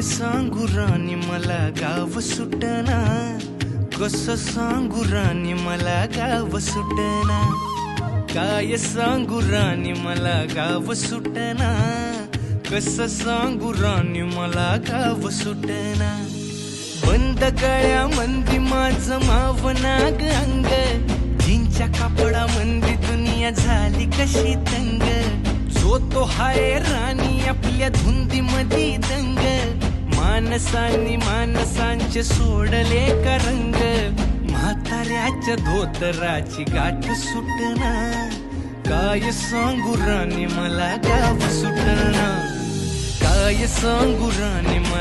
काय सांगू राणी मला गाव सुटना, कसं सांगू राणी मला गाव सुटना, काय सांगू राणी मला गाव सुटना, कसं सांगू राणी मला गाव सुटना. बंद गळ्या मंदी माझं मावनाग अंग, जीनच्या कापडा मंदी दुनिया झाली कशी तंग. जो तो हाय राणी आपल्या धुंदी मधी दंग, माणसांनी माणसांचे सोडले का रंग. म्हाताऱ्याच्या धोतराची गाठ सुटना, काय सांगू राणी मला गाव सुटना, काय सांगू राणी मला